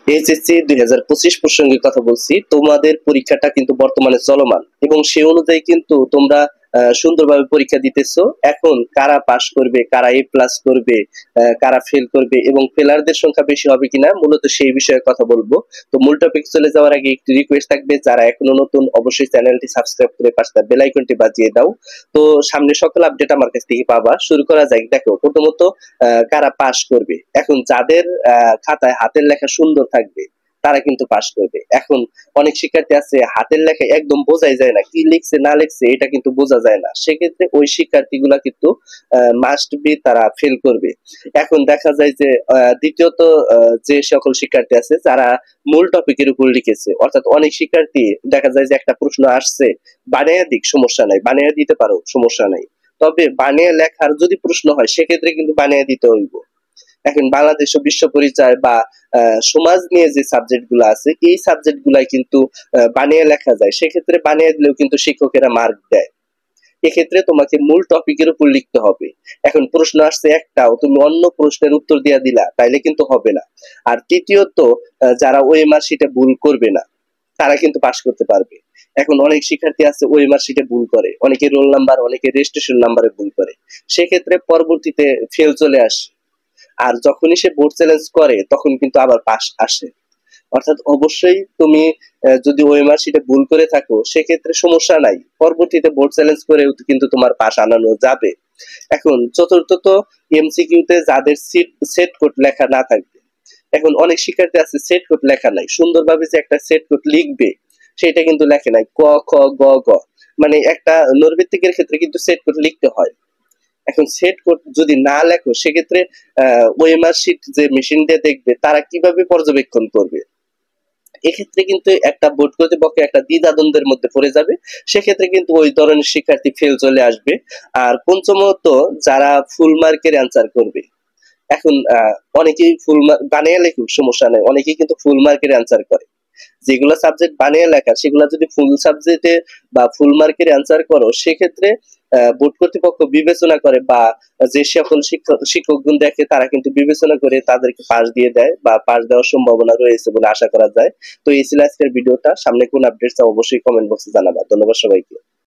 HSC 2025 প্রসঙ্গে কথা বলছি। তোমাদের পরীক্ষাটা কিন্তু বর্তমানে চলমান এবং সেই অনুযায়ী কিন্তু তোমরা সুন্দরভাবে পরীক্ষা দিতেছো। এখন কারা পাস করবে, কারা এ প্লাস করবে, কারা ফেল করবে এবং ফেলারদের সংখ্যা বেশি হবে কিনা, মূলত সেই বিষয়ে কথা বলবো। তো মূল টপিক চলে যাওয়ার আগে একটি রিকোয়েস্ট থাকবে, যারা এখনো নতুন অবশ্যই চ্যানেলটি সাবস্ক্রাইব করে পাশে বেল আইকনটি বাজিয়ে দাও। তো সামনে সকল আপডেট আমার কাছ থেকে পাবা। শুরু করা যাক। দেখো প্রথমত কারা পাস করবে। এখন যাদের খাতায় হাতের লেখা সুন্দর থাকবে তারা কিন্তু পাস করবে। এখন অনেক শিক্ষার্থী আছে হাতের লেখা একদম বোঝাই যায় না, কি লিখছে না লিখছে এটা কিন্তু বোঝা যায় না, সেক্ষেত্রে ওই শিক্ষার্থীগুলা কিন্তু মাস্ট বি তারা ফেল করবে। এখন দেখা যায় যে দ্বিতীয়ত যে সকল শিক্ষার্থী আছে যারা মূল টপিকের উপর লিখেছে, অর্থাৎ অনেক শিক্ষার্থী দেখা যায় যে একটা প্রশ্ন আসছে, বানিয়ে দিক সমস্যা নাই, বানিয়ে দিতে পারো সমস্যা নাই, তবে বানিয়ে লেখার যদি প্রশ্ন হয় সেক্ষেত্রে কিন্তু বানিয়ে দিতে হইব। এখন বাংলাদেশ ও বিশ্ব পরিচয় বা সমাজ নিয়ে যে সাবজেক্ট গুলো আছে এই সাবজেক্ট গুলাই কিন্তু বানিয়ে লেখা যায়, সেক্ষেত্রে বানিয়ে দিলেও কিন্তু শিক্ষকেরা মার্ক দেয়। এক্ষেত্রে তোমাকে মূল টপিকের উপর লিখতে হবে। এখন প্রশ্ন আসছে একটাও, তুমি অন্য প্রশ্নের উত্তর দিয়ে দিলা তাইলে কিন্তু হবে না। আর তৃতীয়ত যারা ওএমআর শিটে ভুল করবে না তারা কিন্তু পাস করতে পারবে। এখন অনেক শিক্ষার্থী আছে ওএমআর শিটে ভুল করে, অনেকে রোল নাম্বার, অনেকে রেজিস্ট্রেশন নাম্বারে ভুল করে, সেক্ষেত্রে পরবর্তীতে ফেল চলে আসে। আর যখনই সে বোর্ড চ্যালেঞ্জ করে তখন কিন্তু আবার পাস আসে। অর্থাৎ অবশ্যই তুমি যদি ওএমআর শিটে ভুল করে থাকো সেক্ষেত্রে সমস্যা নাই, পরবর্তীতে বোর্ড চ্যালেঞ্জ করেও কিন্তু তোমার পাস আনানো যাবে। এখন চতুর্থত এমসিকিউতে যাদের সেট কোড লেখা না থাকবে। এখন অনেক শিক্ষার্থী আছে সেট কোড লেখা নাই, সুন্দরভাবে যে একটা সেট কোড লিখবে সেটা কিন্তু লেখে নাই, ক খ গ গ, মানে একটা নৈর্ব্যক্তিকের ক্ষেত্রে কিন্তু সেট কোড লিখতে হয়। এখন সেট কোড যদি না লেখো সেক্ষেত্রে ওএমআর শিট যে মেশিন দিয়ে দেখবে তারা কিভাবে পর্যবেক্ষণ করবে, এক্ষেত্রে কিন্তু একটা বোর্ড কর্তৃপক্ষ একটা দ্বিধাদ্বন্দ্বের মধ্যে পড়ে যাবে, সেক্ষেত্রে কিন্তু ওই ধরনের শিক্ষার্থী ফেল চলে আসবে। আর পঞ্চমত যারা ফুল মার্কের অ্যান্সার করবে। এখন অনেকেই ফুল মার্ক বানিয়ে লেখুক সমস্যা নাই, অনেকেই কিন্তু ফুল মার্কের অ্যান্সার করে। যেগুলো সাবজেক্ট বানিয়ে লেখা সেগুলো যদি ফুল সাবজেক্টে বা ফুল মার্কের অ্যান্সার করো সেক্ষেত্রে বোর্ড কর্তৃপক্ষ বিবেচনা করে বা যে সকল শিক্ষকগণ দেখে তারা কিন্তু বিবেচনা করে তাদেরকে পাস দিয়ে দেয় বা পাস দেওয়ার সম্ভাবনা রয়েছে বলে আশা করা যায়। তো এই ছিল আজকের ভিডিওটা। সামনে কোন আপডেটস অবশ্যই কমেন্ট বক্সে জানাবা। ধন্যবাদ সবাইকে।